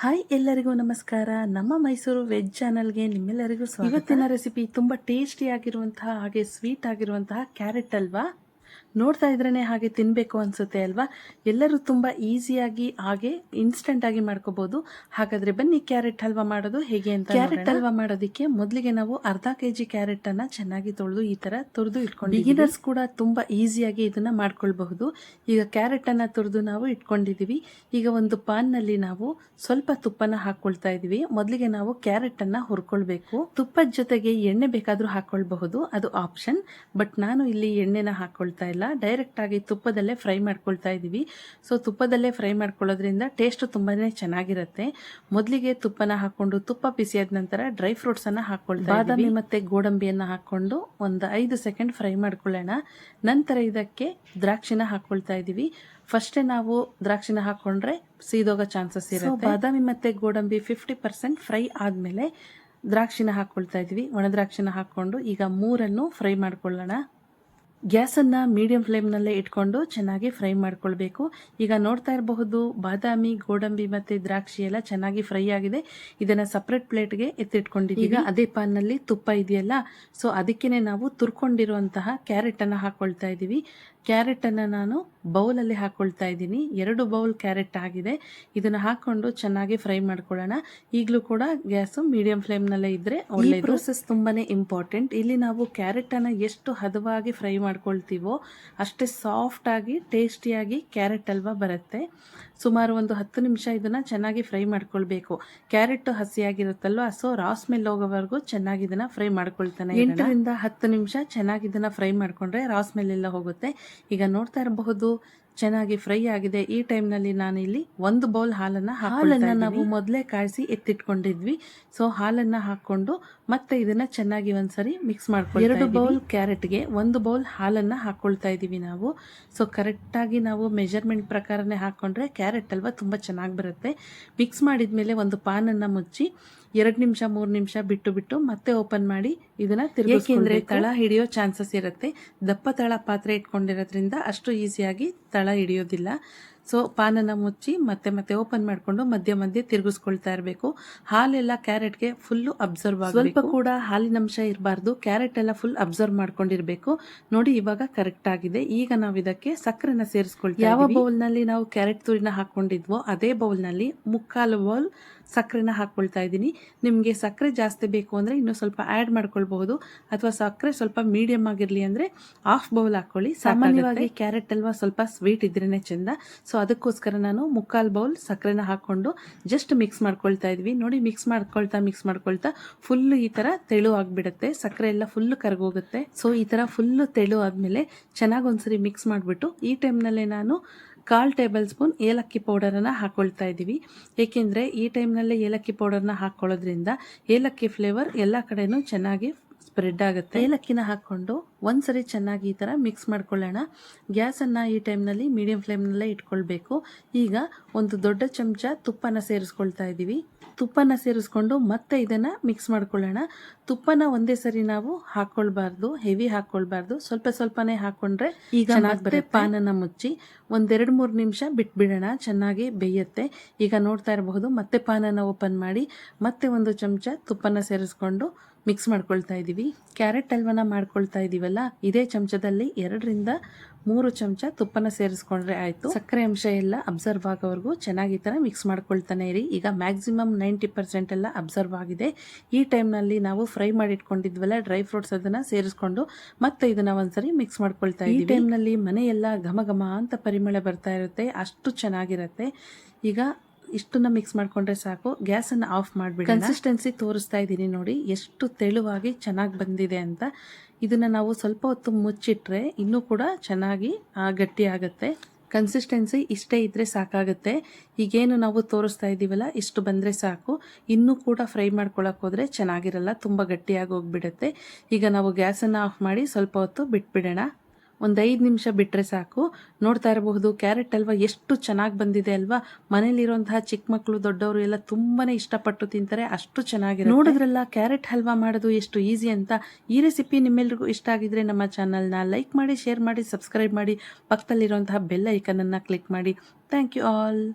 Hi ಎಲ್ಲರಿಗೂ ನಮಸ್ಕಾರ. ನಮ್ಮ ಮೈಸೂರು ವೆಜ್ ಚಾನಲ್ಗೆ ನಿಮ್ಮೆಲ್ಲರಿಗೂ ಸ್ವಾಗತ. ಇವತ್ತಿನ ರೆಸಿಪಿ ತುಂಬ ಟೇಸ್ಟಿ ಆಗಿರುವಂತಹ ಹಾಗೆ ಸ್ವೀಟ್ ಆಗಿರುವಂತಹ ಕ್ಯಾರೆಟ್ ಹಲ್ವಾ. ನೋಡ್ತಾ ಇದ್ರೇ ಹಾಗೆ ತಿನ್ನಬೇಕು ಅನಿಸುತ್ತೆ ಅಲ್ವಾ. ಎಲ್ಲರೂ ತುಂಬ ಈಸಿಯಾಗಿ ಹಾಗೆ ಇನ್ಸ್ಟೆಂಟ್ ಆಗಿ ಮಾಡ್ಕೋಬಹುದು. ಹಾಗಾದರೆ ಬನ್ನಿ ಕ್ಯಾರೆಟ್ ಹಲ್ವಾ ಮಾಡೋದು ಹೇಗೆ ಅಂತ. ಕ್ಯಾರೆಟ್ ಹಲ್ವಾ ಮಾಡೋದಕ್ಕೆ ಮೊದಲಿಗೆ ನಾವು ಅರ್ಧ kg ಕ್ಯಾರೆಟನ್ನು ಚೆನ್ನಾಗಿ ತೊಳೆದು ಈ ಥರ ತುರಿದು ಇಟ್ಕೊಂಡು, ಬಿಗಿನರ್ಸ್ ಕೂಡ ತುಂಬ ಈಸಿಯಾಗಿ ಇದನ್ನು ಮಾಡ್ಕೊಳ್ಬಹುದು. ಈಗ ಕ್ಯಾರೆಟನ್ನು ತುರಿದು ನಾವು ಇಟ್ಕೊಂಡಿದ್ದೀವಿ. ಈಗ ಒಂದು ಪಾನ್ನಲ್ಲಿ ನಾವು ಸ್ವಲ್ಪ ತುಪ್ಪನ ಹಾಕ್ಕೊಳ್ತಾ ಇದ್ದೀವಿ. ಮೊದಲಿಗೆ ನಾವು ಕ್ಯಾರೆಟನ್ನು ಹುರ್ಕೊಳ್ಬೇಕು. ತುಪ್ಪದ ಜೊತೆಗೆ ಎಣ್ಣೆ ಬೇಕಾದರೂ ಹಾಕ್ಕೊಳ್ಬಹುದು, ಅದು ಆಪ್ಷನ್. ಬಟ್ ನಾನು ಇಲ್ಲಿ ಎಣ್ಣೆನ ಹಾಕ್ಕೊಳ್ತಾ ಇಲ್ಲ, ಡೈರೆಕ್ಟ್ ಆಗಿ ತುಪ್ಪದಲ್ಲೇ ಫ್ರೈ ಮಾಡ್ಕೊಳ್ತಾ ಇದ್ದೀವಿ. ಸೊ ತುಪ್ಪದಲ್ಲೇ ಫ್ರೈ ಮಾಡ್ಕೊಳ್ಳೋದ್ರಿಂದ ಟೇಸ್ಟ್ ತುಂಬಾನೇ ಚೆನ್ನಾಗಿರುತ್ತೆ. ಮೊದಲಿಗೆ ತುಪ್ಪನ ಹಾಕೊಂಡು ತುಪ್ಪ ಬಿಸಿಯಾದ ನಂತರ ಡ್ರೈ ಫ್ರೂಟ್ಸ್ ಅನ್ನ ಹಾಕೊಳ್ತಾ, ಬಾದಾಮಿ ಮತ್ತೆ ಗೋಡಂಬಿಯನ್ನ ಹಾಕೊಂಡು ಒಂದು 5 ಸೆಕೆಂಡ್ ಫ್ರೈ ಮಾಡ್ಕೊಳ್ಳೋಣ. ನಂತರ ಇದಕ್ಕೆ ದ್ರಾಕ್ಷಿನ ಹಾಕೊಳ್ತಾ ಇದ್ದೀವಿ. ಫಸ್ಟೇ ನಾವು ದ್ರಾಕ್ಷಿನ ಹಾಕೊಂಡ್ರೆ ಸೀದೋಗೋ ಚಾನ್ಸಸ್ ಇರುತ್ತೆ. ಬಾದಾಮಿ ಮತ್ತೆ ಗೋಡಂಬಿ 50% ಫ್ರೈ ಆದ್ಮೇಲೆ ದ್ರಾಕ್ಷಿನ ಹಾಕೊಳ್ತಾ ಇದೀವಿ. ಒಣ ದ್ರಾಕ್ಷಿನ ಹಾಕೊಂಡು ಈಗ ಮೂರನ್ನು ಫ್ರೈ ಮಾಡ್ಕೊಳ್ಳೋಣ. ಗ್ಯಾಸನ್ನು ಮೀಡಿಯಂ ಫ್ಲೇಮ್ನಲ್ಲೇ ಇಟ್ಕೊಂಡು ಚೆನ್ನಾಗಿ ಫ್ರೈ ಮಾಡ್ಕೊಳ್ಬೇಕು. ಈಗ ನೋಡ್ತಾ ಇರಬಹುದು ಬಾದಾಮಿ, ಗೋಡಂಬಿ ಮತ್ತು ದ್ರಾಕ್ಷಿ ಎಲ್ಲ ಚೆನ್ನಾಗಿ ಫ್ರೈ ಆಗಿದೆ. ಇದನ್ನು ಸಪ್ರೇಟ್ ಪ್ಲೇಟ್ಗೆ ಎತ್ತಿಟ್ಕೊಂಡಿದ್ದೀವಿ. ಈಗ ಅದೇ ಪಾನ್ನಲ್ಲಿ ತುಪ್ಪ ಇದೆಯಲ್ಲ, ಸೊ ಅದಕ್ಕೇ ನಾವು ತುರ್ಕೊಂಡಿರುವಂತಹ ಕ್ಯಾರೆಟನ್ನು ಹಾಕ್ಕೊಳ್ತಾ ಇದ್ದೀವಿ. ಕ್ಯಾರೆಟನ್ನು ನಾನು ಬೌಲಲ್ಲಿ ಹಾಕ್ಕೊಳ್ತಾ ಇದ್ದೀನಿ. 2 ಬೌಲ್ ಕ್ಯಾರೆಟ್ ಆಗಿದೆ. ಇದನ್ನು ಹಾಕ್ಕೊಂಡು ಚೆನ್ನಾಗಿ ಫ್ರೈ ಮಾಡ್ಕೊಳ್ಳೋಣ. ಈಗಲೂ ಕೂಡ ಗ್ಯಾಸು ಮೀಡಿಯಂ ಫ್ಲೇಮ್ನಲ್ಲೇ ಇದ್ದರೆ ಒಳ್ಳೆಯದು. ಈ ಪ್ರೊಸೆಸ್ ತುಂಬಾ ಇಂಪಾರ್ಟೆಂಟ್. ಇಲ್ಲಿ ನಾವು ಕ್ಯಾರೆಟನ್ನು ಎಷ್ಟು ಹದವಾಗಿ ಫ್ರೈ ಮಾಡ್ಕೊಳ್ತೀವೋ ಅಷ್ಟೇ ಸಾಫ್ಟಾಗಿ ಟೇಸ್ಟಿಯಾಗಿ ಕ್ಯಾರೆಟ್ ಹಲ್ವಾ ಬರುತ್ತೆ. ಸುಮಾರು ಒಂದು 10 ನಿಮಿಷ ಇದನ್ನು ಚೆನ್ನಾಗಿ ಫ್ರೈ ಮಾಡ್ಕೊಳ್ಬೇಕು. ಕ್ಯಾರೆಟ್ ಹಸಿಯಾಗಿರುತ್ತಲ್ವ, ಸೊ ರಾ ಸ್ಮೆಲ್ ಹೋಗೋವರೆಗೂ ಚೆನ್ನಾಗಿ ಇದನ್ನು ಫ್ರೈ ಮಾಡ್ಕೊಳ್ತಾನೆ. 8 ರಿಂದ 10 ನಿಮಿಷ ಚೆನ್ನಾಗಿ ಇದನ್ನು ಫ್ರೈ ಮಾಡಿಕೊಂಡ್ರೆ ರಾ ಸ್ಮೆಲ್ ಎಲ್ಲ ಹೋಗುತ್ತೆ. ಈಗ ನೋಡ್ತಾ ಇರಬಹುದು ಚೆನ್ನಾಗಿ ಫ್ರೈ ಆಗಿದೆ. ಈ ಟೈಮ್ನಲ್ಲಿ ನಾನು ಇಲ್ಲಿ 1 ಬೌಲ್ ಹಾಲನ್ನು ನಾವು ಮೊದಲೇ ಕಾಯಿಸಿ ಎತ್ತಿಟ್ಕೊಂಡಿದ್ವಿ. ಸೊ ಹಾಲನ್ನು ಹಾಕೊಂಡು ಮತ್ತೆ ಇದನ್ನ ಚೆನ್ನಾಗಿ ಒಂದ್ಸರಿ ಮಿಕ್ಸ್ ಮಾಡ್ಕೊಳ್ಳಿ. 2 ಬೌಲ್ ಕ್ಯಾರೆಟ್ಗೆ 1 ಬೌಲ್ ಹಾಲನ್ನು ಹಾಕೊಳ್ತಾ ಇದ್ದೀವಿ ನಾವು. ಸೊ ಕರೆಕ್ಟಾಗಿ ನಾವು ಮೆಜರ್ಮೆಂಟ್ ಪ್ರಕಾರನೇ ಹಾಕೊಂಡ್ರೆ ಕ್ಯಾರೆಟ್ ಹಲ್ವಾ ತುಂಬ ಚೆನ್ನಾಗಿ ಬರುತ್ತೆ. ಮಿಕ್ಸ್ ಮಾಡಿದ್ಮೇಲೆ ಒಂದು ಪಾನನ್ನು ಮುಚ್ಚಿ 2 ನಿಮಿಷ 3 ನಿಮಿಷ ಬಿಟ್ಟು ಮತ್ತೆ ಓಪನ್ ಮಾಡಿ ಇದನ್ನ ತಿರುಗಿಸ್ಕೊಂಡ್ರೆ ತಳ ಹಿಡಿಯೋ ಚಾನ್ಸಸ್ ಇರುತ್ತೆ. ದಪ್ಪ ತಳ ಪಾತ್ರೆ ಇಟ್ಕೊಂಡಿರೋದ್ರಿಂದ ಅಷ್ಟು ಈಸಿಯಾಗಿ ತಳ ಹಿಡಿಯೋದಿಲ್ಲ. ಸೊ ಪಾನನ್ನು ಮುಚ್ಚಿ ಮತ್ತೆ ಓಪನ್ ಮಾಡಿಕೊಂಡು ಮಧ್ಯೆ ತಿರುಗಿಸ್ಕೊಳ್ತಾ ಇರಬೇಕು. ಹಾಲೆಲ್ಲ ಕ್ಯಾರೆಟ್ಗೆ ಫುಲ್ಲು ಅಬ್ಸರ್ವ್ ಆಗಿ, ಸ್ವಲ್ಪ ಕೂಡ ಹಾಲಿನಂಶ ಇರಬಾರ್ದು. ಕ್ಯಾರೆಟ್ ಎಲ್ಲ ಫುಲ್ ಅಬ್ಸರ್ವ್ ಮಾಡ್ಕೊಂಡಿರ್ಬೇಕು. ನೋಡಿ ಇವಾಗ ಕರೆಕ್ಟ್ ಆಗಿದೆ. ಈಗ ನಾವು ಇದಕ್ಕೆ ಸಕ್ಕರೆನ ಸೇರಿಸ್ಕೊಳ್ತೀವಿ. ಯಾವ ಬೌಲ್ನಲ್ಲಿ ನಾವು ಕ್ಯಾರೆಟ್ ತುರಿನ ಹಾಕೊಂಡಿದ್ವೋ ಅದೇ ಬೌಲ್ನಲ್ಲಿ 3/4 ಬೌಲ್ ಸಕ್ಕರೆನ ಹಾಕ್ಕೊಳ್ತಾ ಇದ್ದೀನಿ. ನಿಮಗೆ ಸಕ್ಕರೆ ಜಾಸ್ತಿ ಬೇಕು ಅಂದರೆ ಇನ್ನೂ ಸ್ವಲ್ಪ ಆ್ಯಡ್ ಮಾಡ್ಕೊಳ್ಬಹುದು, ಅಥವಾ ಸಕ್ಕರೆ ಸ್ವಲ್ಪ ಮೀಡಿಯಂ ಆಗಿರಲಿ ಅಂದರೆ 1/2 ಬೌಲ್ ಹಾಕ್ಕೊಳ್ಳಿ. ಸಾಮಾನ್ಯವಾಗಿ ಕ್ಯಾರೆಟ್ ಹಲ್ವಾ ಸ್ವಲ್ಪ ಸ್ವೀಟ್ ಇದ್ರೇ ಚೆಂದ. ಸೊ ಅದಕ್ಕೋಸ್ಕರ ನಾನು 3/4 ಬೌಲ್ ಸಕ್ಕರೆನ ಹಾಕ್ಕೊಂಡು ಜಸ್ಟ್ ಮಿಕ್ಸ್ ಮಾಡ್ಕೊಳ್ತಾ ಇದ್ವಿ. ನೋಡಿ ಮಿಕ್ಸ್ ಮಾಡ್ಕೊಳ್ತಾ ಫುಲ್ ಈ ಥರ ತೆಳು ಆಗಿಬಿಡುತ್ತೆ. ಸಕ್ಕರೆ ಎಲ್ಲ ಫುಲ್ ಕರಗೋಗುತ್ತೆ. ಸೊ ಈ ಥರ ಫುಲ್ಲು ತೆಳು ಆದಮೇಲೆ ಚೆನ್ನಾಗಿ ಒಂದ್ಸರಿ ಮಿಕ್ಸ್ ಮಾಡಿಬಿಟ್ಟು ಈ ಟೈಮ್ನಲ್ಲೇ ನಾನು 1/4 ಟೇಬಲ್ ಸ್ಪೂನ್ ಏಲಕ್ಕಿ ಪೌಡರನ್ನು ಹಾಕ್ಕೊಳ್ತಾ ಇದ್ದೀವಿ. ಏಕೆಂದರೆ ಈ ಟೈಮ್ನಲ್ಲೇ ಏಲಕ್ಕಿ ಪೌಡರ್ನ ಹಾಕ್ಕೊಳ್ಳೋದ್ರಿಂದ ಏಲಕ್ಕಿ ಫ್ಲೇವರ್ ಎಲ್ಲ ಕಡೆನೂ ಚೆನ್ನಾಗಿ ಸ್ಪ್ರೆಡ್ ಆಗುತ್ತೆ. ಏಲಕ್ಕಿನ ಹಾಕ್ಕೊಂಡು ಒಂದ್ಸರಿ ಚೆನ್ನಾಗಿ ಈ ಥರ ಮಿಕ್ಸ್ ಮಾಡ್ಕೊಳ್ಳೋಣ. ಗ್ಯಾಸನ್ನು ಈ ಟೈಮ್ನಲ್ಲಿ ಮೀಡಿಯಂ ಫ್ಲೇಮ್ನಲ್ಲೇ ಇಟ್ಕೊಳ್ಬೇಕು. ಈಗ ಒಂದು ದೊಡ್ಡ ಚಮಚ ತುಪ್ಪನ ಸೇರಿಸ್ಕೊಳ್ತಾ ಇದ್ದೀವಿ. ತುಪ್ಪನ ಸೇರಿಸ್ಕೊಂಡು ಮತ್ತೆ ಇದನ್ನು ಮಿಕ್ಸ್ ಮಾಡ್ಕೊಳ್ಳೋಣ. ತುಪ್ಪನ ಒಂದೇ ಸರಿ ನಾವು ಹಾಕ್ಕೊಳ್ಬಾರ್ದು, ಹೆವಿ ಹಾಕ್ಕೊಳ್ಬಾರ್ದು, ಸ್ವಲ್ಪನೇ ಹಾಕ್ಕೊಂಡ್ರೆ ಈಗ ಮತ್ತೆ ಪಾನನ್ನು ಮುಚ್ಚಿ 1-2-3 ನಿಮಿಷ ಬಿಟ್ಬಿಡೋಣ, ಚೆನ್ನಾಗಿ ಬೇಯುತ್ತೆ. ಈಗ ನೋಡ್ತಾ ಇರಬಹುದು ಮತ್ತೆ ಪಾನನ್ನು ಓಪನ್ ಮಾಡಿ ಮತ್ತೆ 1 ಚಮಚ ತುಪ್ಪನ ಸೇರಿಸ್ಕೊಂಡು ಮಿಕ್ಸ್ ಮಾಡ್ಕೊಳ್ತಾ ಇದ್ದೀವಿ. ಕ್ಯಾರೆಟ್ ಹಲ್ವನ ಮಾಡ್ಕೊಳ್ತಾ ಇದ್ದೀವಲ್ಲ, ಇದೇ ಚಮಚದಲ್ಲಿ 2-3 ಚಮಚ ತುಪ್ಪನ ಸೇರಿಸ್ಕೊಂಡ್ರೆ ಆಯಿತು. ಸಕ್ಕರೆ ಅಂಶ ಎಲ್ಲ ಅಬ್ಸರ್ವ್ ಆಗೋವರೆಗೂ ಚೆನ್ನಾಗಿ ಈ ಥರ ಮಿಕ್ಸ್ ಮಾಡ್ಕೊಳ್ತಾನೆ ಇರಿ. ಈಗ ಮ್ಯಾಕ್ಸಿಮಮ್ 90% ಎಲ್ಲ ಅಬ್ಸರ್ವ್ ಆಗಿದೆ. ಈ ಟೈಮ್ನಲ್ಲಿ ನಾವು ಫ್ರೈ ಮಾಡಿಟ್ಕೊಂಡಿದ್ವಲ್ಲ ಡ್ರೈ ಫ್ರೂಟ್ಸ್, ಅದನ್ನು ಸೇರಿಸ್ಕೊಂಡು ಮತ್ತೆ ಇದನ್ನು ಒಂದ್ಸರಿ ಮಿಕ್ಸ್ ಮಾಡ್ಕೊಳ್ತಾ ಇದ್ದೀವಿ. ಈ ಟೈಮ್ನಲ್ಲಿ ಮನೆಯೆಲ್ಲ ಘಮ ಅಂತ ಪರಿಮಳ ಬರ್ತಾ ಇರುತ್ತೆ, ಅಷ್ಟು ಚೆನ್ನಾಗಿರುತ್ತೆ. ಈಗ ಇಷ್ಟನ್ನ ಮಿಕ್ಸ್ ಮಾಡ್ಕೊಂಡ್ರೆ ಸಾಕು. ಗ್ಯಾಸನ್ನು ಆಫ್ ಮಾಡಿಬಿಡಿ. ಕನ್ಸಿಸ್ಟೆನ್ಸಿ ತೋರಿಸ್ತಾ ಇದ್ದೀನಿ ನೋಡಿ ಎಷ್ಟು ತೆಳುವಾಗಿ ಚೆನ್ನಾಗಿ ಬಂದಿದೆ ಅಂತ. ಇದನ್ನು ನಾವು ಸ್ವಲ್ಪ ಹೊತ್ತು ಮುಚ್ಚಿಟ್ರೆ ಇನ್ನೂ ಕೂಡ ಚೆನ್ನಾಗಿ ಗಟ್ಟಿ ಆಗುತ್ತೆ. ಕನ್ಸಿಸ್ಟೆನ್ಸಿ ಇಷ್ಟೇ ಇದ್ದರೆ ಸಾಕಾಗುತ್ತೆ. ಈಗೇನು ನಾವು ತೋರಿಸ್ತಾ ಇದ್ದೀವಲ್ಲ ಇಷ್ಟು ಬಂದರೆ ಸಾಕು. ಇನ್ನೂ ಕೂಡ ಫ್ರೈ ಮಾಡ್ಕೊಳಕ್ಕೆ ಹೋದರೆ ಚೆನ್ನಾಗಿರಲ್ಲ, ತುಂಬ ಗಟ್ಟಿಯಾಗಿ ಹೋಗ್ಬಿಡುತ್ತೆ. ಈಗ ನಾವು ಗ್ಯಾಸನ್ನು ಆಫ್ ಮಾಡಿ ಸ್ವಲ್ಪ ಹೊತ್ತು ಬಿಟ್ಬಿಡೋಣ. ಒಂದು 5 ನಿಮಿಷ ಬಿಟ್ಟರೆ ಸಾಕು. ನೋಡ್ತಾ ಇರಬಹುದು ಕ್ಯಾರೆಟ್ ಹಲ್ವಾ ಎಷ್ಟು ಚೆನ್ನಾಗಿ ಬಂದಿದೆ ಅಲ್ವಾ. ಮನೇಲಿರುವಂತಹ ಚಿಕ್ಕ ಮಕ್ಕಳು ದೊಡ್ಡವರು ಎಲ್ಲ ತುಂಬಾನೇ ಇಷ್ಟಪಟ್ಟು ತಿಂತಾರೆ, ಅಷ್ಟು ಚೆನ್ನಾಗಿರುತ್ತೆ. ನೋಡಿದ್ರಲ್ಲ ಕ್ಯಾರೆಟ್ ಹಲ್ವಾ ಮಾಡೋದು ಎಷ್ಟು ಈಸಿ ಅಂತ. ಈ ರೆಸಿಪಿ ನಿಮ್ಮೆಲ್ರಿಗೂ ಇಷ್ಟ ಆಗಿದ್ರೆ ನಮ್ಮ ಚಾನಲ್ನ ಲೈಕ್ ಮಾಡಿ, ಶೇರ್ ಮಾಡಿ, ಸಬ್ಸ್ಕ್ರೈಬ್ ಮಾಡಿ, ಪಕ್ಕದಲ್ಲಿರುವಂತಹ ಬೆಲ್ ಐಕನನ್ನು ಕ್ಲಿಕ್ ಮಾಡಿ. Thank you all.